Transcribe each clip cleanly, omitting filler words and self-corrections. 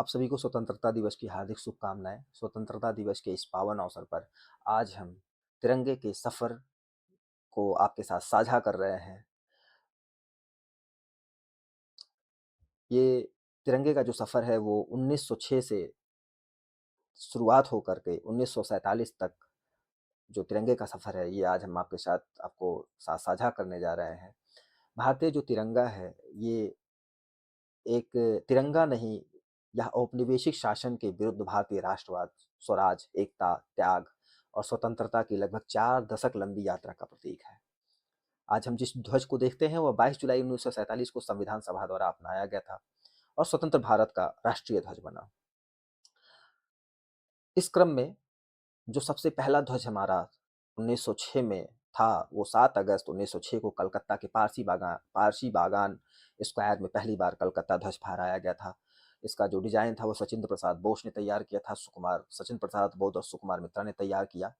आप सभी को स्वतंत्रता दिवस की हार्दिक शुभकामनाएं। स्वतंत्रता दिवस के इस पावन अवसर पर आज हम तिरंगे के सफर को आपके साथ साझा कर रहे हैं। ये तिरंगे का जो सफर है वो 1906 से शुरुआत होकर के 1947 तक जो तिरंगे का सफर है, ये आज हम आपको साथ साझा करने जा रहे हैं। भारतीय जो तिरंगा है, ये एक तिरंगा नहीं, यह औपनिवेशिक शासन के विरुद्ध भारतीय राष्ट्रवाद, स्वराज, एकता, त्याग और स्वतंत्रता की लगभग 4 दशक लंबी यात्रा का प्रतीक है। आज हम जिस ध्वज को देखते हैं वह 22 जुलाई 1947 को संविधान सभा द्वारा अपनाया गया था और स्वतंत्र भारत का राष्ट्रीय ध्वज बना। इस क्रम में जो सबसे पहला ध्वज हमारा 1906 में था, वो 7 अगस्त 1906 को कलकत्ता के पारसी बागान स्क्वायर में पहली बार कलकत्ता ध्वज फहराया गया था। इसका जो डिजाइन था वो सचिंद्र प्रसाद बोस ने तैयार किया था। सचिंद्र प्रसाद बोस और सुकुमार मित्रा ने तैयार किया।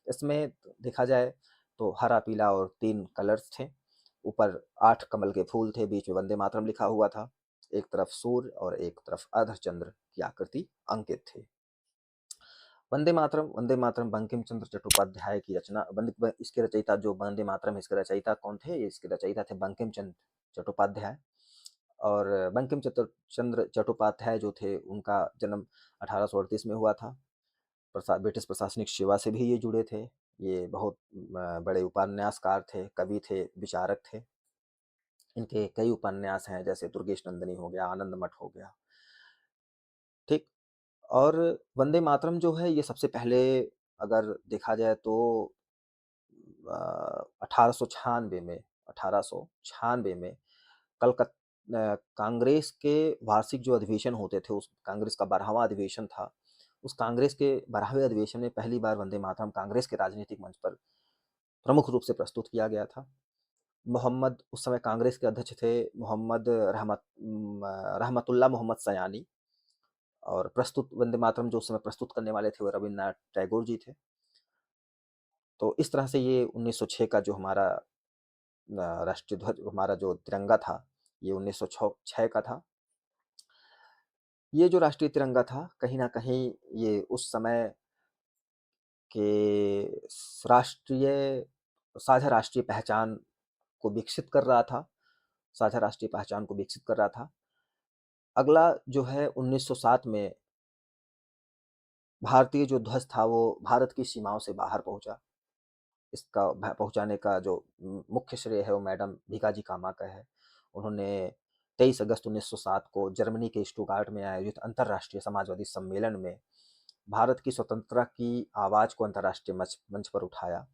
इसमें देखा जाए तो हरा, पीला और 3 कलर्स थे। ऊपर 8 कमल के फूल थे, बीच में वंदे मातरम लिखा हुआ था। एक तरफ सूर्य और एक तरफ अर्धचंद्र की आकृति अंकित थी। वंदे मातरम बंकिम चंद्र चट्टोपाध्याय की रचना। इसके रचयिता जो वंदे मातरम, इसके रचयिता कौन थे? इसके रचयिता थे बंकिम चंद्र चट्टोपाध्याय। और चंद्र चट्टोपाध्याय जो थे, उनका जन्म 1838 में हुआ था। ब्रिटिश प्रशासनिक सेवा से भी ये जुड़े थे। ये बहुत बड़े उपन्यासकार थे, कवि थे, विचारक थे। इनके कई उपन्यास हैं, जैसे दुर्गेश नंदिनी हो गया, आनंद मठ हो गया। ठीक। और वंदे मातरम जो है, ये सबसे पहले अगर देखा जाए तो 1896 में कांग्रेस के वार्षिक जो अधिवेशन होते थे, उस कांग्रेस का 12वां अधिवेशन था। उस कांग्रेस के 12वें अधिवेशन में पहली बार वंदे मातरम कांग्रेस के राजनीतिक मंच पर प्रमुख रूप से प्रस्तुत किया गया था। उस समय कांग्रेस के अध्यक्ष थे रहमतुल्लाह मोहम्मद सयानी। और प्रस्तुत वंदे मातरम जो उस समय प्रस्तुत करने वाले थे वो रविन्द्रनाथ टैगोर जी थे। तो इस तरह से ये 1906 का जो हमारा राष्ट्रीय ध्वज, हमारा जो तिरंगा था, ये 1906 का था। ये जो राष्ट्रीय तिरंगा था, कहीं न कहीं ये उस समय के राष्ट्रीय साझा राष्ट्रीय पहचान को विकसित कर रहा था, साझा राष्ट्रीय पहचान को विकसित कर रहा था। अगला जो है 1907 में भारतीय जो ध्वज था वो भारत की सीमाओं से बाहर पहुँचा। इसका पहुँचाने का जो मुख्य श्रेय है वो मैडम भीकाजी कामा का है। उन्होंने 23 अगस्त 1907 को जर्मनी के स्टुटगार्ट में आयोजित अंतर्राष्ट्रीय समाजवादी सम्मेलन में भारत की स्वतंत्रता की आवाज़ को अंतर्राष्ट्रीय मंच मंच पर उठाया।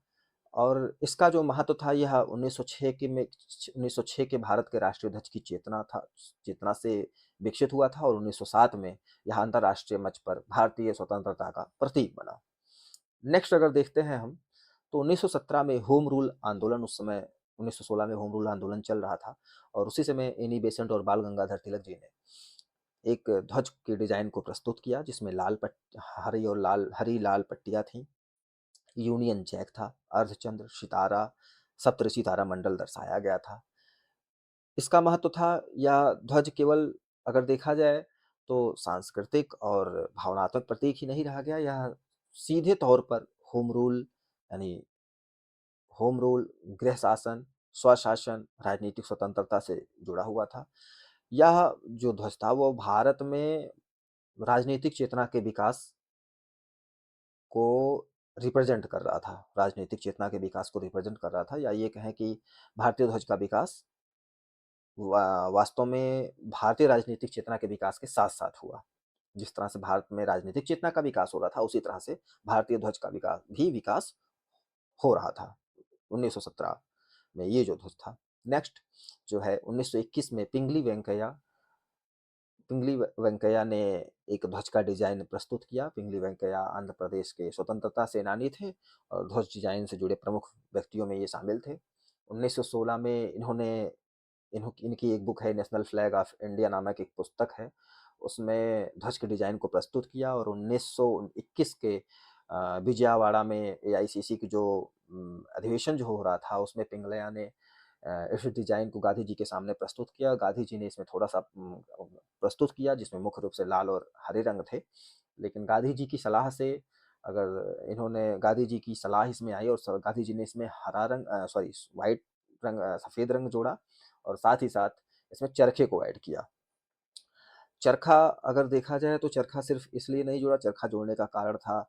और इसका जो महत्व था, यह 1906 के भारत के राष्ट्रीय ध्वज की चेतना से विकसित हुआ था और 1907 में यह अंतर्राष्ट्रीय मंच पर भारतीय स्वतंत्रता का प्रतीक बना। नेक्स्ट अगर देखते हैं हम, तो 1917 में होम रूल आंदोलन, उस समय 1916 में होम रूल आंदोलन चल रहा था और उसी समय एनी बेसेंट और बाल गंगाधर तिलक जी ने एक ध्वज के डिजाइन को प्रस्तुत किया, जिसमें हरी लाल पट्टियां थीं, यूनियन जैक था, अर्धचंद्र, सितारा, सप्तऋषि तारा मंडल दर्शाया गया था। इसका महत्व था, यह ध्वज केवल अगर देखा जाए तो सांस्कृतिक और भावनात्मक प्रतीक ही नहीं रह गया, यह सीधे तौर पर होम रूल, यानी होम रूल, गृह शासन, स्वशासन, राजनीतिक स्वतंत्रता से जुड़ा हुआ था। यह जो ध्वज था वो भारत में राजनीतिक चेतना के विकास को रिप्रेजेंट कर रहा था, राजनीतिक चेतना के विकास को रिप्रेजेंट कर रहा था, या ये कहें कि भारतीय ध्वज का विकास वास्तव में भारतीय राजनीतिक चेतना के विकास के साथ साथ हुआ। जिस तरह से भारत में राजनीतिक चेतना का विकास हो रहा था, उसी तरह से भारतीय ध्वज का विकास हो रहा था 1917 में, ये जो ध्वज था। नेक्स्ट जो है 1921 में पिंगली वेंकैया ने एक ध्वज का डिजाइन प्रस्तुत किया। पिंगली वेंकैया आंध्र प्रदेश के स्वतंत्रता सेनानी थे और ध्वज डिजाइन से जुड़े प्रमुख व्यक्तियों में ये शामिल थे। 1916 में इनकी एक बुक है, नेशनल फ्लैग ऑफ इंडिया नामक एक पुस्तक है, उसमें ध्वज के डिजाइन को प्रस्तुत किया। और 1921 के विजयवाड़ा में एआईसीसी की जो अधिवेशन जो हो रहा था, उसमें पिंगलिया ने इस डिज़ाइन को गांधी जी के सामने प्रस्तुत किया। गांधी जी ने इसमें थोड़ा-सा प्रस्तुत किया जिसमें मुख्य रूप से लाल और हरे रंग थे। लेकिन गांधी जी की सलाह से अगर इन्होंने गांधी जी की सलाह इसमें आई और गांधी जी ने इसमें हरा रंग सॉरी वाइट रंग सफ़ेद रंग जोड़ा और साथ ही साथ इसमें चरखे को ऐड किया। चरखा अगर देखा जाए तो चरखा सिर्फ इसलिए नहीं जुड़ा, चरखा जोड़ने का कारण था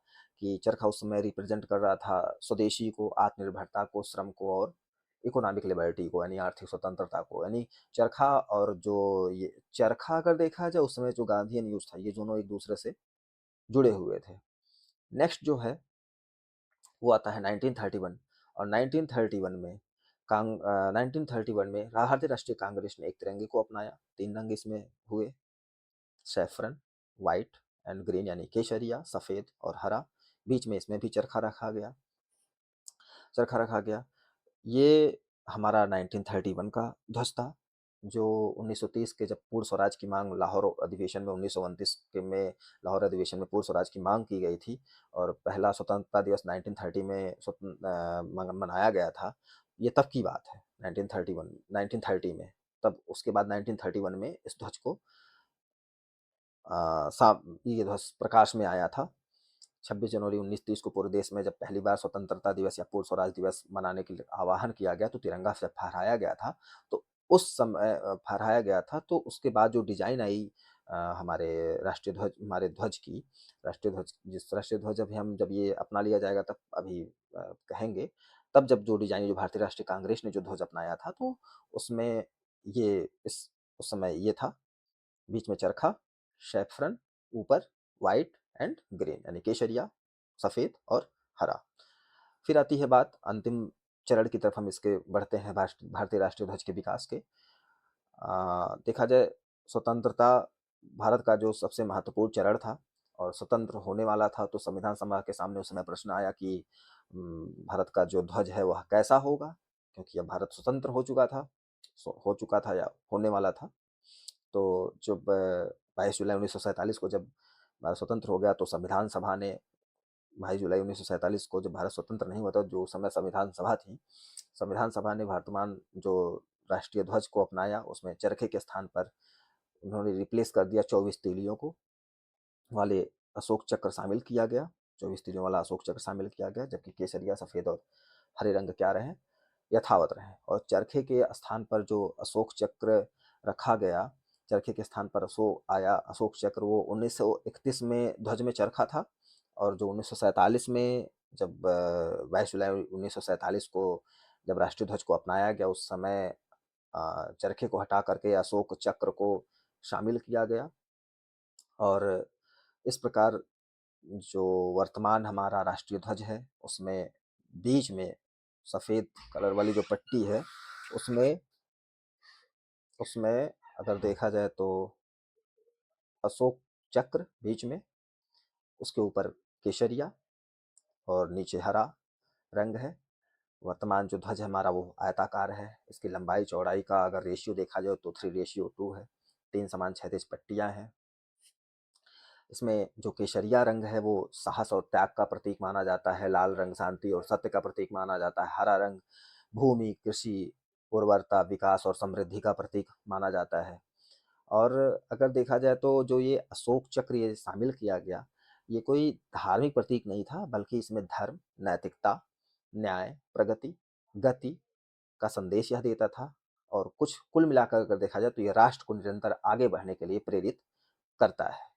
कि चरखा उस समय रिप्रेजेंट कर रहा था स्वदेशी को, आत्मनिर्भरता को, श्रम को और इकोनॉमिक लिबर्टी को, यानी आर्थिक स्वतंत्रता को। यानी चरखा और जो ये चरखा अगर देखा जाए उस समय जो गांधीयन यूज था, ये दोनों एक दूसरे से जुड़े हुए थे। नेक्स्ट जो है वो आता है 1931 और 1931 में 1931 में भारतीय राष्ट्रीय कांग्रेस ने एक तिरंगे को अपनाया। 3 रंग इसमें हुए, सैफरन, वाइट एंड ग्रीन, यानी केसरिया, सफ़ेद और हरा। बीच में इसमें भी चरखा रखा गया। ये हमारा 1931 का ध्वज था, जो 1930 के जब पूर्ण स्वराज की मांग लाहौर अधिवेशन में 1929 के में लाहौर अधिवेशन में पूर्ण स्वराज की मांग की गई थी और पहला स्वतंत्रता दिवस 1930 में मनाया गया था। ये तब की बात है, 1930 में। तब उसके बाद 1931 में इस ध्वज को ये ध्वज प्रकाश में आया था। 26 जनवरी 1930 को पूरे देश में जब पहली बार स्वतंत्रता दिवस या पूर्ण स्वराज दिवस मनाने के लिए आह्वान किया गया तो तिरंगा जब फहराया गया था, तो उस समय फहराया गया था, तो उसके बाद जो डिज़ाइन आई हमारे हमारे ध्वज की, राष्ट्रीय ध्वज अभी हम जब ये अपना लिया जाएगा तब अभी कहेंगे। तब जब जो डिज़ाइन जो भारतीय राष्ट्रीय कांग्रेस ने जो ध्वज अपनाया था, तो उसमें ये इस उस समय ये था, बीच में चरखा, सैफरन, ऊपर व्हाइट एंड ग्रीन, यानी केसरिया, सफ़ेद और हरा। फिर आती है बात अंतिम चरण की तरफ, हम इसके बढ़ते हैं भारतीय राष्ट्रीय ध्वज के विकास के। देखा जाए स्वतंत्रता भारत का जो सबसे महत्वपूर्ण चरण था और स्वतंत्र होने वाला था, तो संविधान सभा के सामने उस समय प्रश्न आया कि भारत का जो ध्वज है वह कैसा होगा, क्योंकि अब भारत स्वतंत्र हो चुका था या होने वाला था। तो जब 22 जुलाई 1947 को जब भारत स्वतंत्र हो गया, तो संविधान सभा ने 22 जुलाई 1947 को जब भारत स्वतंत्र नहीं हुआ था, जो उस समय संविधान सभा थी, संविधान सभा ने वर्तमान जो राष्ट्रीय ध्वज को अपनाया, उसमें चरखे के स्थान पर उन्होंने रिप्लेस कर दिया 24 तीलियों को वाले अशोक चक्र शामिल किया गया। 24 तीलियों वाला अशोक चक्र शामिल किया गया, जबकि केसरिया, सफ़ेद और हरे रंग क्या रहे, यथावत रहे। और चरखे के स्थान पर जो अशोक चक्र रखा गया, चरखे के स्थान पर अशोक चक्र, वो 1931 में ध्वज में चरखा था और जो 1947 में जब 22 जुलाई 1947 को जब राष्ट्रीय ध्वज को अपनाया गया, उस समय चरखे को हटा करके अशोक चक्र को शामिल किया गया। और इस प्रकार जो वर्तमान हमारा राष्ट्रीय ध्वज है, उसमें बीच में सफ़ेद कलर वाली जो पट्टी है, उसमें उसमें अगर देखा जाए तो अशोक चक्र बीच में, उसके ऊपर केसरिया और नीचे हरा रंग है। वर्तमान जो ध्वज है हमारा वो आयताकार है। इसकी लंबाई चौड़ाई का अगर रेशियो देखा जाए तो 3:2 है। 3 समान क्षैतिज पट्टियाँ हैं। इसमें जो केसरिया रंग है वो साहस और त्याग का प्रतीक माना जाता है। लाल रंग शांति और सत्य का प्रतीक माना जाता है। हरा रंग भूमि, कृषि, उर्वरता, विकास और समृद्धि का प्रतीक माना जाता है। और अगर देखा जाए तो जो ये अशोक चक्र ये शामिल किया गया, ये कोई धार्मिक प्रतीक नहीं था, बल्कि इसमें धर्म, नैतिकता, न्याय, प्रगति, गति का संदेश यह देता था। और कुछ कुल मिलाकर अगर देखा जाए तो ये राष्ट्र को निरंतर आगे बढ़ने के लिए प्रेरित करता है।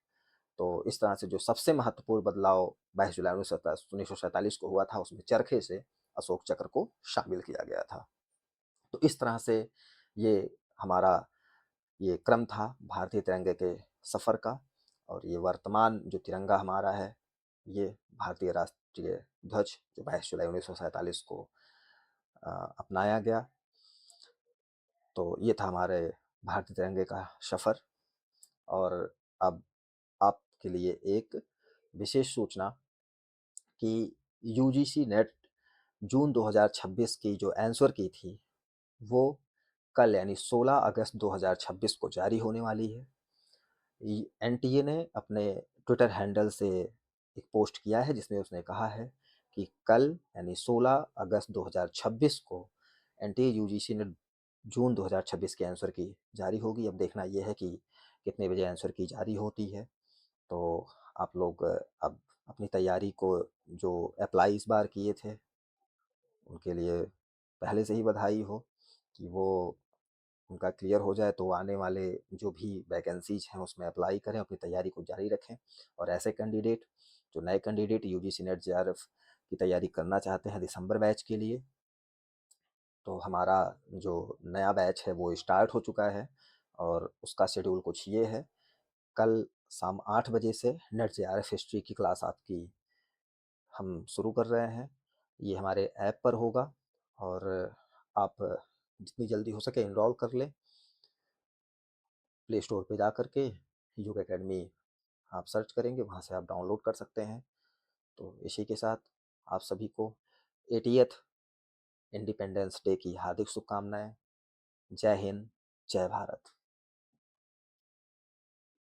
तो इस तरह से जो सबसे महत्वपूर्ण बदलाव 22 जुलाई 1947 को हुआ था, उसमें चरखे से अशोक चक्र को शामिल किया गया था। तो इस तरह से ये हमारा ये क्रम था भारतीय तिरंगे के सफ़र का। और ये वर्तमान जो तिरंगा हमारा है, ये भारतीय राष्ट्रीय ध्वज जो 22 जुलाई 1947 को अपनाया गया। तो ये था हमारे भारतीय तिरंगे का सफ़र। और अब आपके लिए एक विशेष सूचना कि यूजीसी नेट जून 2026 की जो आंसर की थी, वो कल यानी 16 अगस्त 2026 को जारी होने वाली है। एनटीए ने अपने ट्विटर हैंडल से एक पोस्ट किया है जिसमें उसने कहा है कि कल यानी 16 अगस्त 2026 को एनटीए यूजीसी ने जून 2026 के आंसर की जारी होगी। अब देखना ये है कि कितने बजे आंसर की जारी होती है। तो आप लोग अब अपनी तैयारी को, जो अप्लाई इस बार किए थे, उनके लिए पहले से ही बधाई हो कि वो उनका क्लियर हो जाए, तो आने वाले जो भी वैकेंसीज हैं उसमें अप्लाई करें, अपनी तैयारी को जारी रखें। और ऐसे कैंडिडेट, जो नए कैंडिडेट यूजीसी नेट जेआरएफ की तैयारी करना चाहते हैं दिसंबर बैच के लिए, तो हमारा जो नया बैच है वो स्टार्ट हो चुका है। और उसका शेड्यूल कुछ ये है: कल शाम 8 बजे से नेट जेआरएफ हिस्ट्री की क्लास आपकी हम शुरू कर रहे हैं। ये हमारे ऐप पर होगा, और आप जितनी जल्दी हो सके इनरोल कर लें। प्ले स्टोर पे जा कर के योग एकेडमी आप सर्च करेंगे, वहाँ से आप डाउनलोड कर सकते हैं। तो इसी के साथ आप सभी को 80th इंडिपेंडेंस डे की हार्दिक शुभकामनाएं। जय हिंद, जय भारत।